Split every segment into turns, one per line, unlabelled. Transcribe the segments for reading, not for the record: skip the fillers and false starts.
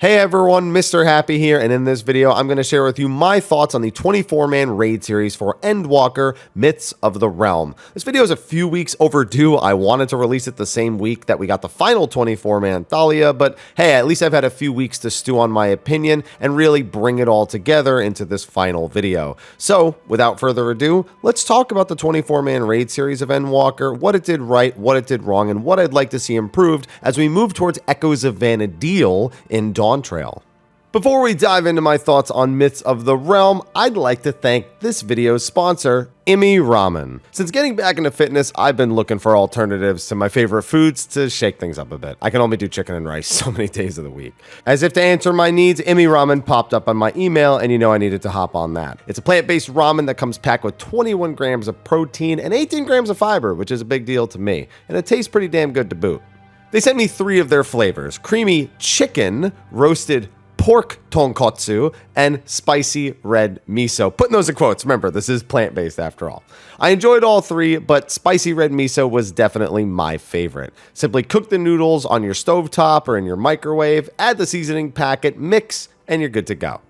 Hey everyone, Mr. Happy here, and in this video, I'm going to share with you my thoughts on the 24-man raid series for Endwalker, Myths of the Realm. This video is a few weeks overdue. I wanted to release it the same week that we got the final 24-man Thalia, but hey, at least I've had a few weeks to stew on my opinion and really bring it all together into this final video. So, without further ado, let's talk about the 24-man raid series of Endwalker, what it did right, what it did wrong, and what I'd like to see improved as we move towards Echoes of Vana'diel in Dawn Trail. Before we dive into my thoughts on Myths of the Realm, I'd like to thank this video's sponsor, Imi Ramen. Since getting back into fitness, I've been looking for alternatives to my favorite foods to shake things up a bit. I can only do chicken and rice so many days of the week. As if to answer my needs, Imi Ramen popped up on my email, and you know I needed to hop on that. It's a plant-based ramen that comes packed with 21 grams of protein and 18 grams of fiber, which is a big deal to me, and it tastes pretty damn good to boot. They sent me 3 of their flavors: creamy chicken, roasted pork tonkotsu, and spicy red miso. Putting those in quotes, remember, this is plant-based after all. I enjoyed all 3, but spicy red miso was definitely my favorite. Simply cook the noodles on your stovetop or in your microwave, add the seasoning packet, mix, and you're good to go.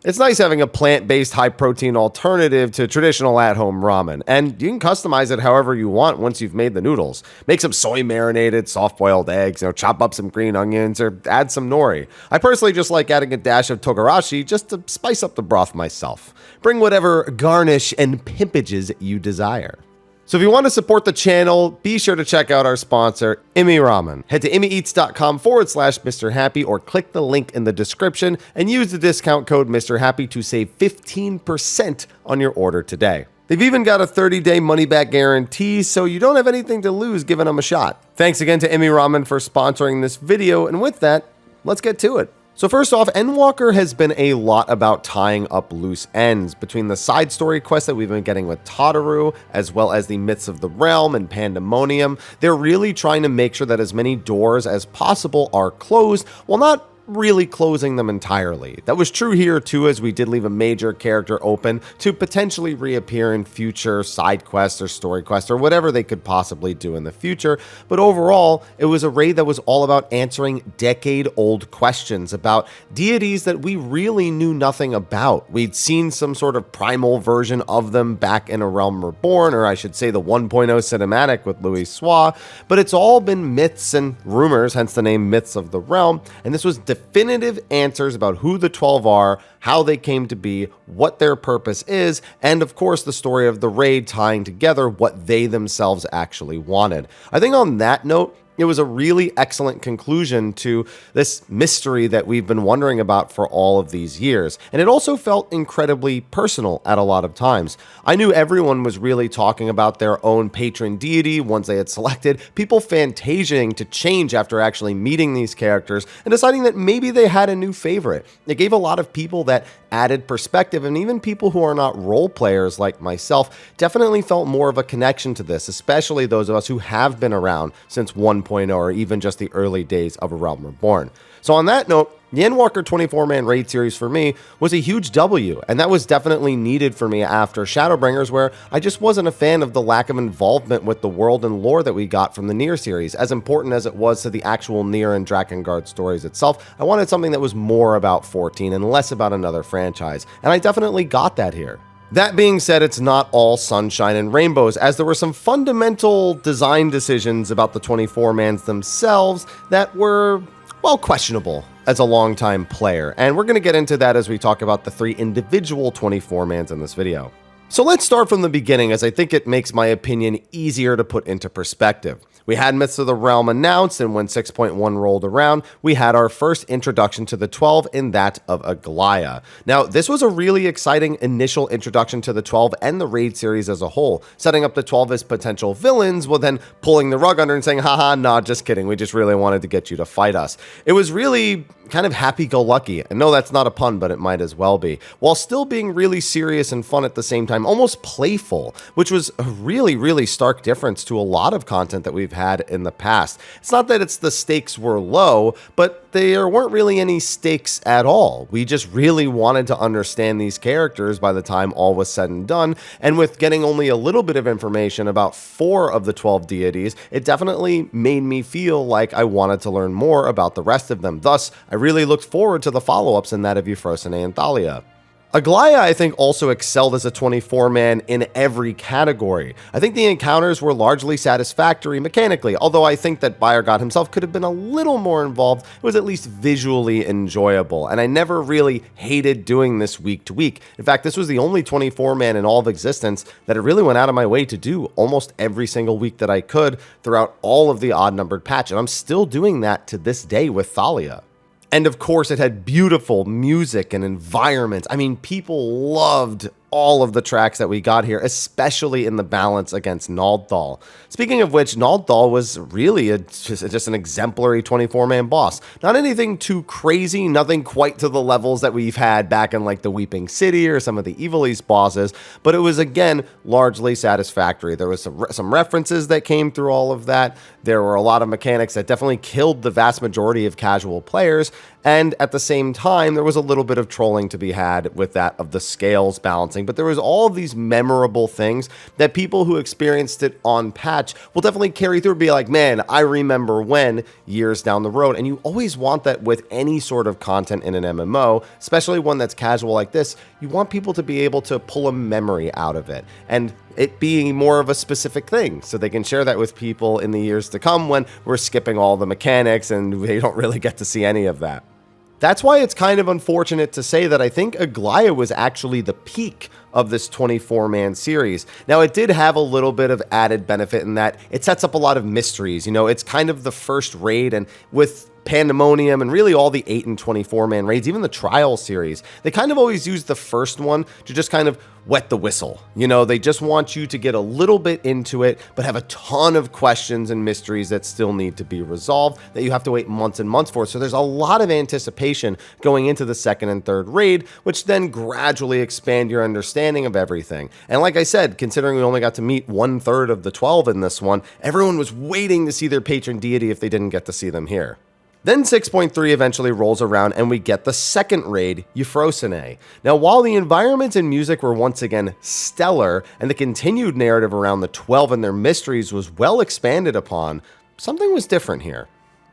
It's nice having a plant-based high-protein alternative to traditional at-home ramen, and you can customize it however you want once you've made the noodles. Make some soy-marinated, soft-boiled eggs, chop up some green onions, or add some nori. I personally just like adding a dash of togarashi just to spice up the broth myself. Bring whatever garnish and pimpages you desire. So if you want to support the channel, be sure to check out our sponsor, Imi Ramen. Head to imieats.com/Mr. Happy or click the link in the description and use the discount code Mr. Happy to save 15% on your order today. They've even got a 30-day money-back guarantee, so you don't have anything to lose giving them a shot. Thanks again to Imi Ramen for sponsoring this video, and with that, let's get to it. So first off, Endwalker has been a lot about tying up loose ends between the side story quests that we've been getting with Tataru, as well as the Myths of the Realm and Pandemonium. They're really trying to make sure that as many doors as possible are closed, while not really closing them entirely. That was true here too, as we did leave a major character open to potentially reappear in future side quests or story quests or whatever they could possibly do in the future. But overall, it was a raid that was all about answering decade-old questions about deities that we really knew nothing about. We'd seen some sort of primal version of them back in A Realm Reborn, or I should say the 1.0 cinematic with Louis Soix, but it's all been myths and rumors, hence the name Myths of the Realm, and this was definitive answers about who the 12 are, how they came to be, what their purpose is, and of course the story of the raid tying together what they themselves actually wanted. I think on that note, it was a really excellent conclusion to this mystery that we've been wondering about for all of these years. And it also felt incredibly personal at a lot of times. I knew everyone was really talking about their own patron deity once they had selected, people fantasiaing to change after actually meeting these characters and deciding that maybe they had a new favorite. It gave a lot of people that added perspective, and even people who are not role players like myself definitely felt more of a connection to this, especially those of us who have been around since 1.0 or even just the early days of A Realm Reborn. So on that note, the Endwalker 24-man raid series for me was a huge W, and that was definitely needed for me after Shadowbringers, where I just wasn't a fan of the lack of involvement with the world and lore that we got from the Nier series. As important as it was to the actual Nier and Drakengard stories itself, I wanted something that was more about 14 and less about another franchise, and I definitely got that here. That being said, it's not all sunshine and rainbows, as there were some fundamental design decisions about the 24-mans themselves that were, well, questionable as a longtime player, and we're going to get into that as we talk about the 3 individual 24-mans in this video. So let's start from the beginning, as I think it makes my opinion easier to put into perspective. We had Myths of the Realm announced, and when 6.1 rolled around, we had our first introduction to the 12 in that of Aglaia. Now, this was a really exciting initial introduction to the 12 and the raid series as a whole, setting up the 12 as potential villains, while then pulling the rug under and saying, haha, nah, just kidding, we just really wanted to get you to fight us. It was really kind of happy-go-lucky, and no, that's not a pun, but it might as well be, while still being really serious and fun at the same time, almost playful, which was a really stark difference to a lot of content that we've had in the past. It's not that the stakes were low, but there weren't really any stakes at all. We just really wanted to understand these characters by the time all was said and done, and with getting only a little bit of information about 4 of the 12 deities, it definitely made me feel like I wanted to learn more about the rest of them. Thus, I really looked forward to the follow-ups in that of Euphrosyne and Thalia. Aglaia, I think, also excelled as a 24-man in every category. I think the encounters were largely satisfactory mechanically, although I think that Bayergod himself could have been a little more involved. It was at least visually enjoyable, and I never really hated doing this week to week. In fact, this was the only 24-man in all of existence that I really went out of my way to do almost every single week that I could throughout all of the odd-numbered patch, and I'm still doing that to this day with Thalia. And of course, it had beautiful music and environments. I mean, people loved all of the tracks that we got here, especially in the balance against Nald'thal. Speaking of which, Nald'thal was really just an exemplary 24-man boss. Not anything too crazy, nothing quite to the levels that we've had back in like the Weeping City or some of the Evil East bosses, but it was, again, largely satisfactory. There was some references that came through all of that. There were a lot of mechanics that definitely killed the vast majority of casual players, and at the same time, there was a little bit of trolling to be had with that of the scales balancing, but there was all of these memorable things that people who experienced it on patch will definitely carry through and be like, man, I remember when, years down the road. And you always want that with any sort of content in an MMO, especially one that's casual like this. You want people to be able to pull a memory out of it, and it being more of a specific thing, so they can share that with people in the years to come when we're skipping all the mechanics and they don't really get to see any of that. That's why it's kind of unfortunate to say that I think Aglaia was actually the peak of this 24-man series. Now, it did have a little bit of added benefit in that it sets up a lot of mysteries. You know, it's kind of the first raid, and with Pandemonium and really all the 8 and 24-man raids, even the Trial series, they kind of always use the first one to just kind of wet the whistle. You know, they just want you to get a little bit into it, but have a ton of questions and mysteries that still need to be resolved that you have to wait months and months for. So there's a lot of anticipation going into the second and third raid, which then gradually expand your understanding of everything. And like I said, considering we only got to meet 1/3 of the 12 in this one, everyone was waiting to see their patron deity if they didn't get to see them here. Then 6.3 eventually rolls around and we get the second raid, Euphrosyne. Now, while the environments and music were once again stellar, and the continued narrative around the 12 and their mysteries was well expanded upon, something was different here.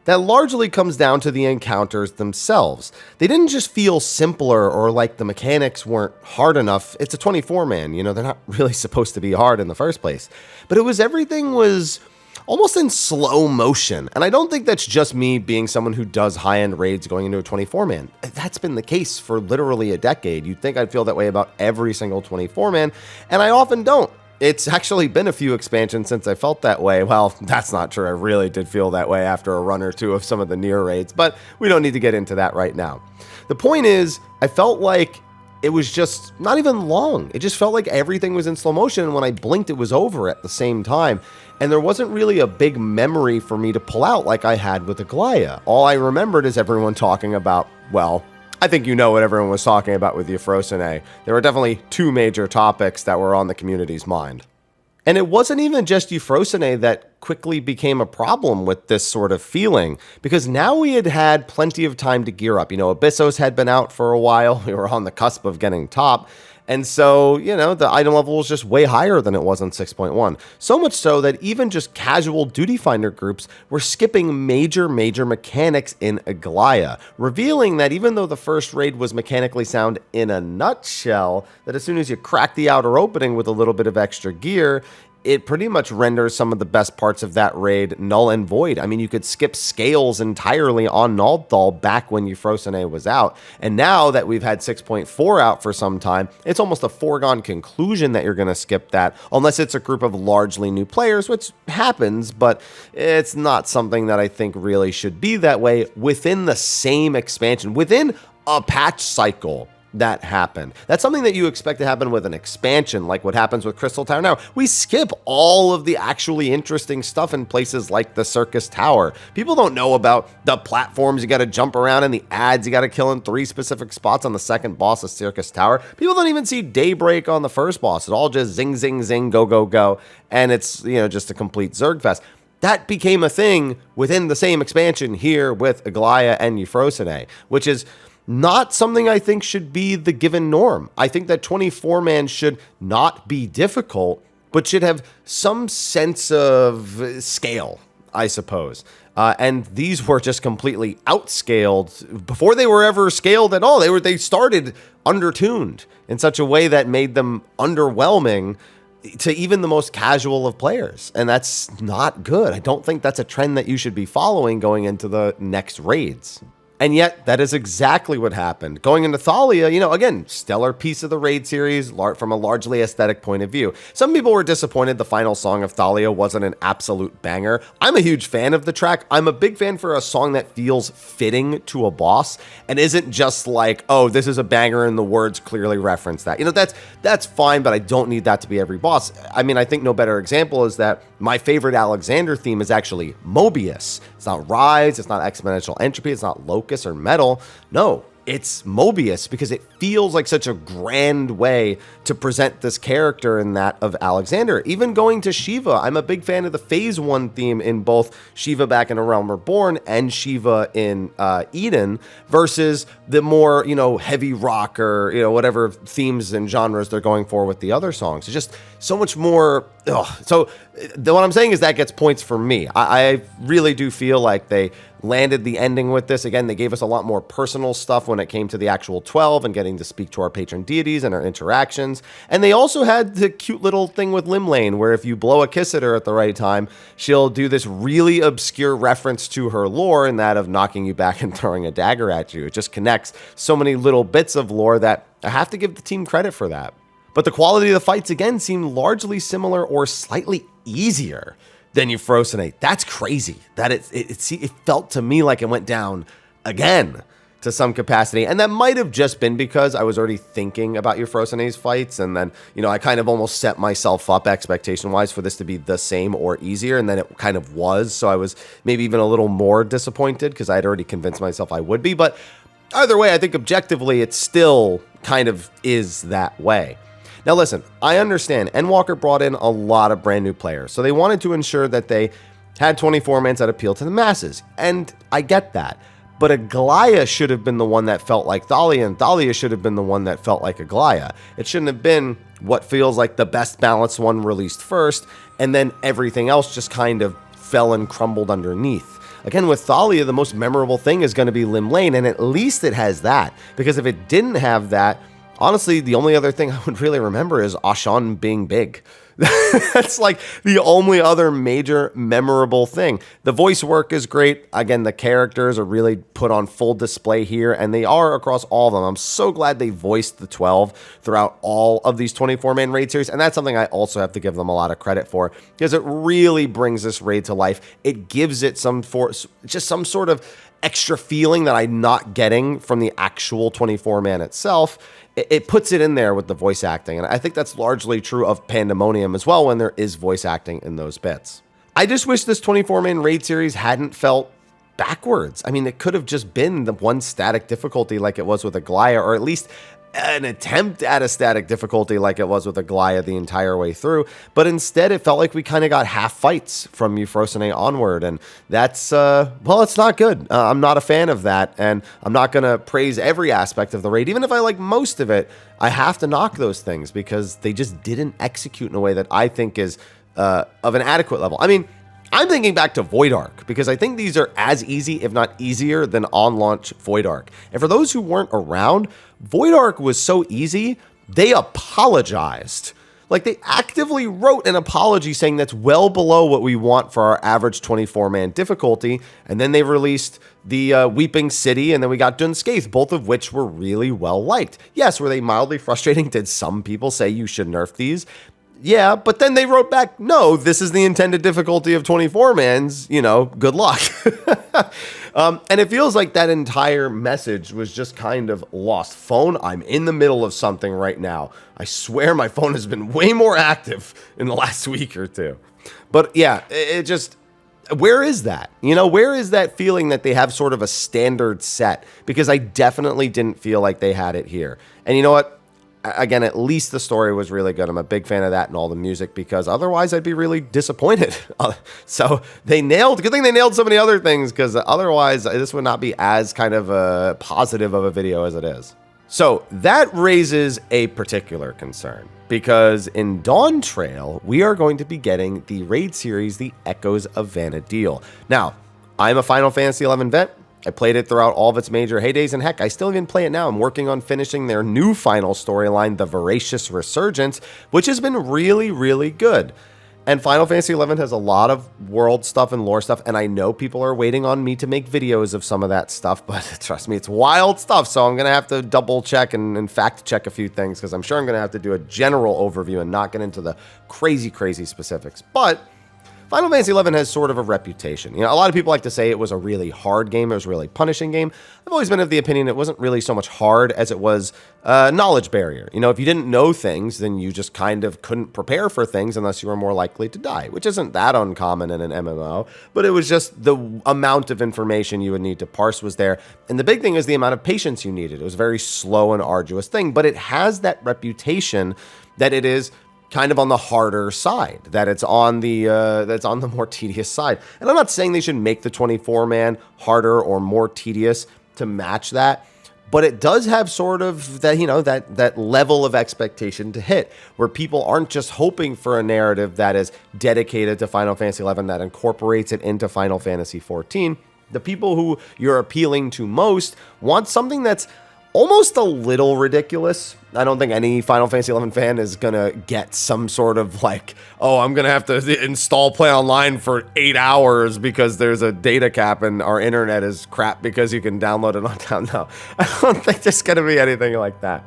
That largely comes down to the encounters themselves. They didn't just feel simpler or like the mechanics weren't hard enough. It's a 24-man, you know, they're not really supposed to be hard in the first place. But everything was almost in slow motion. And I don't think that's just me being someone who does high-end raids going into a 24-man. That's been the case for literally a decade. You'd think I'd feel that way about every single 24-man, and I often don't. It's actually been a few expansions since I felt that way. Well, that's not true. I really did feel that way after a run or two of some of the near raids, but we don't need to get into that right now. The point is, I felt like it was just not even long. It just felt like everything was in slow motion, and when I blinked, it was over at the same time. And there wasn't really a big memory for me to pull out like I had with Aglaia. All I remembered is everyone talking about, well, I think you know what everyone was talking about with Euphrosyne. There were definitely two major topics that were on the community's mind. And it wasn't even just Euphrosyne that quickly became a problem with this sort of feeling, because now we had had plenty of time to gear up. You know, Abyssos had been out for a while. We were on the cusp of getting top. And so, you know, the item level was just way higher than it was on 6.1. So much so that even just casual duty finder groups were skipping major mechanics in Aglaia, revealing that even though the first raid was mechanically sound in a nutshell, that as soon as you crack the outer opening with a little bit of extra gear, it pretty much renders some of the best parts of that raid null and void. I mean, you could skip scales entirely on Nald'thal back when Euphrosyne was out. And now that we've had 6.4 out for some time, it's almost a foregone conclusion that you're going to skip that, unless it's a group of largely new players, which happens, but it's not something that I think really should be that way within the same expansion, within a patch cycle. That happened. That's something that you expect to happen with an expansion, like what happens with Crystal Tower now. We skip all of the actually interesting stuff in places like the Circus Tower. People don't know about the platforms you got to jump around and the ads you got to kill in 3 specific spots on the second boss of Circus Tower. People don't even see Daybreak on the first boss. It's all just zing, zing, zing, go, go, go. And it's, you know, just a complete Zergfest. That became a thing within the same expansion here with Aglaia and Euphrosyne, which is not something I think should be the given norm. I think that 24-man should not be difficult, but should have some sense of scale, I suppose. And these were just completely outscaled before they were ever scaled at all. They started undertuned in such a way that made them underwhelming to even the most casual of players. And that's not good. I don't think that's a trend that you should be following going into the next raids. And yet, that is exactly what happened. Going into Thalia, again, stellar piece of the raid series from a largely aesthetic point of view. Some people were disappointed the final song of Thalia wasn't an absolute banger. I'm a huge fan of the track. I'm a big fan for a song that feels fitting to a boss and isn't just like, oh, this is a banger and the words clearly reference that. That's fine, but I don't need that to be every boss. I mean, I think no better example is that my favorite Alexander theme is actually Mobius. It's not Rise, it's not Exponential Entropy, it's not Locus or Metal. No, it's Mobius because it feels like such a grand way to present this character in that of Alexander. Even going to Shiva, I'm a big fan of the Phase 1 theme in both Shiva Back in A Realm Reborn and Shiva in Eden versus the more, heavy rock or, whatever themes and genres they're going for with the other songs. It's just so much more. So what I'm saying is that gets points for me. I really do feel like they landed the ending with this. Again, they gave us a lot more personal stuff when it came to the actual 12 and getting to speak to our patron deities and our interactions. And they also had the cute little thing with Limlane, where if you blow a kiss at her at the right time, she'll do this really obscure reference to her lore in that of knocking you back and throwing a dagger at you. It just connects so many little bits of lore that I have to give the team credit for that. But the quality of the fights, again, seemed largely similar or slightly easier than Euphrosyne. That's crazy. That it felt to me like it went down again to some capacity. And that might have just been because I was already thinking about Euphrosyne's fights. And then, I kind of almost set myself up expectation-wise for this to be the same or easier. And then it kind of was. So I was maybe even a little more disappointed because I had already convinced myself I would be. But either way, I think objectively it still kind of is that way. Now listen, I understand Endwalker brought in a lot of brand new players, so they wanted to ensure that they had 24-mans that appeal to the masses, and I get that. But Aglaia should have been the one that felt like Thalia, and Thalia should have been the one that felt like Aglaia. It shouldn't have been what feels like the best balanced one released first, and then everything else just kind of fell and crumbled underneath. Again, with Thalia, the most memorable thing is going to be Limlane, and at least it has that, because if it didn't have that, honestly, the only other thing I would really remember is Ashan being big. That's like the only other major memorable thing. The voice work is great. Again, the characters are really put on full display here, and they are across all of them. I'm so glad they voiced the 12 throughout all of these 24-man raid series, and that's something I also have to give them a lot of credit for, because it really brings this raid to life. It gives it some sort of extra feeling that I'm not getting from the actual 24-man itself. It puts it in there with the voice acting, and I think that's largely true of Pandemonium as well when there is voice acting in those bits. I just wish this 24-man raid series hadn't felt backwards. I mean, it could have just been the one static difficulty like it was with Aglaia, or at least an attempt at a static difficulty like it was with Aglaia the entire way through, but instead it felt like we kind of got half fights from Euphrosyne onward, and that's, well, it's not good. I'm not a fan of that, and I'm not going to praise every aspect of the raid. Even if I like most of it, I have to knock those things because they just didn't execute in a way that I think is of an adequate level. I mean, I'm thinking back to Void Arc, because I think these are as easy, if not easier, than on-launch Void Arc. And for those who weren't around, Void Arc was so easy, they apologized. Like, they actively wrote an apology saying that's well below what we want for our average 24-man difficulty. And then they released the Weeping City, and then we got Dunscaith, both of which were really well liked. Yes, were they mildly frustrating? Did some people say you should nerf these? Yeah, but then they wrote back, no, this is the intended difficulty of 24-mans, good luck. And it feels like that entire message was just kind of lost. Phone, I'm in the middle of something right now. I swear my phone has been way more active in the last week or two. But yeah, it just, where is that? Where is that feeling that they have sort of a standard set? Because I definitely didn't feel like they had it here. And you know what? Again, at least the story was really good. I'm a big fan of that and all the music, because otherwise I'd be really disappointed. So good thing they nailed so many other things, because otherwise this would not be as kind of a positive of a video as it is. So that raises a particular concern, because in Dawn Trail, we are going to be getting the raid series, the Echoes of Vana'diel. Now, I'm a Final Fantasy XI vet. I played it throughout all of its major heydays, and heck, I still even play it now. I'm working on finishing their new final storyline, The Voracious Resurgence, which has been really, really good. And Final Fantasy XI has a lot of world stuff and lore stuff, and I know people are waiting on me to make videos of some of that stuff, but trust me, it's wild stuff, so I'm going to have to double check and fact check a few things, because I'm sure I'm going to have to do a general overview and not get into the crazy, crazy specifics. But Final Fantasy XI has sort of a reputation. You know, a lot of people like to say it was a really hard game, it was a really punishing game. I've always been of the opinion it wasn't really so much hard as it was a knowledge barrier. You know, if you didn't know things, then you just kind of couldn't prepare for things unless you were more likely to die, which isn't that uncommon in an MMO, but it was just the amount of information you would need to parse was there. And the big thing is the amount of patience you needed. It was a very slow and arduous thing, but it has that reputation that it is kind of on the harder side, that it's on the more tedious side. And I'm not saying they should make the 24-man harder or more tedious to match that, but it does have sort of that, you know, that level of expectation to hit, where people aren't just hoping for a narrative that is dedicated to Final Fantasy XI, that incorporates it into Final Fantasy XIV. The people who you're appealing to most want something that's almost a little ridiculous. I don't think any Final Fantasy XI fan is going to get some sort of like, oh, I'm going to have to install Play Online for 8 hours because there's a data cap and our internet is crap because you can download it on down. No, I don't think there's going to be anything like that.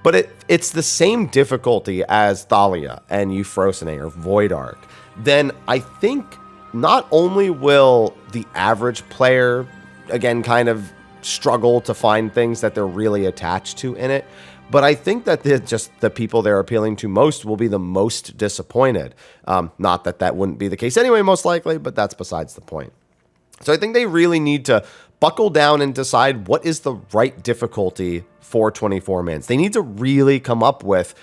But it's the same difficulty as Thalia and Euphrosyne or Void Ark. Then I think not only will the average player, again, kind of struggle to find things that they're really attached to in it, but I think that the people they're appealing to most will be the most disappointed. Not that that wouldn't be the case anyway, most likely, but that's besides the point. So I think they really need to buckle down and decide what is the right difficulty for 24-mans. They need to really come up with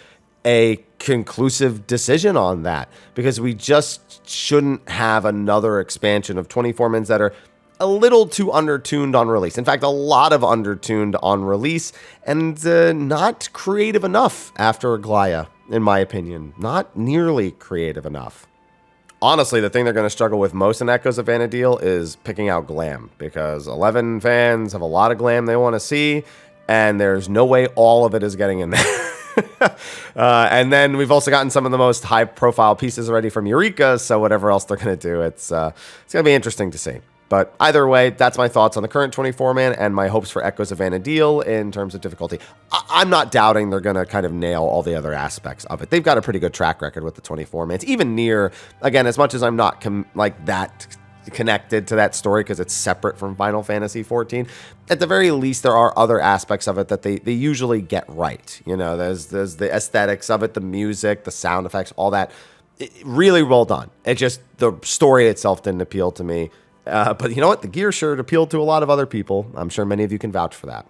a conclusive decision on that, because we just shouldn't have another expansion of 24-mans that are a little too undertuned on release. In fact, a lot of undertuned on release, and not creative enough after Aglaia, in my opinion. Not nearly creative enough. Honestly, the thing they're going to struggle with most in Echoes of Vana'diel is picking out glam, because 11 fans have a lot of glam they want to see, and there's no way all of it is getting in there. And then we've also gotten some of the most high-profile pieces already from Eureka, so whatever else they're going to do, it's going to be interesting to see. But either way, that's my thoughts on the current 24-man and my hopes for Echoes of Vana'diel in terms of difficulty. I'm not doubting they're going to kind of nail all the other aspects of it. They've got a pretty good track record with the 24-mans. Even Nier, again, as much as I'm not that connected to that story because it's separate from Final Fantasy XIV, at the very least, there are other aspects of it that they usually get right. You know, there's the aesthetics of it, the music, the sound effects, all that. Really well done. It just, the story itself didn't appeal to me. But you know what? The gear shirt appealed to a lot of other people. I'm sure many of you can vouch for that.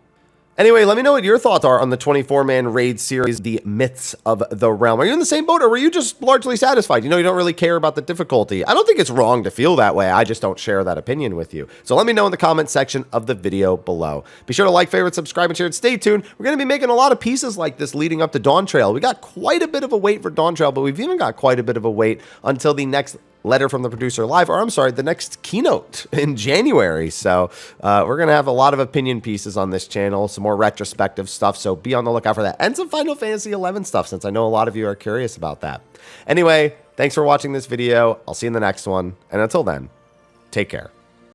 Anyway, let me know what your thoughts are on the 24-man raid series, The Myths of the Realm. Are you in the same boat, or were you just largely satisfied? You know, you don't really care about the difficulty. I don't think it's wrong to feel that way. I just don't share that opinion with you. So let me know in the comment section of the video below. Be sure to like, favorite, subscribe, and share, and stay tuned. We're going to be making a lot of pieces like this leading up to Dawn Trail. We got quite a bit of a wait for Dawn Trail, but we've even got quite a bit of a wait until the next Letter from the Producer Live, or I'm sorry, the next keynote in January. So we're going to have a lot of opinion pieces on this channel, some more retrospective stuff, so be on the lookout for that, and some Final Fantasy XI stuff, since I know a lot of you are curious about that. Anyway, thanks for watching this video. I'll see you in the next one, and until then, take care.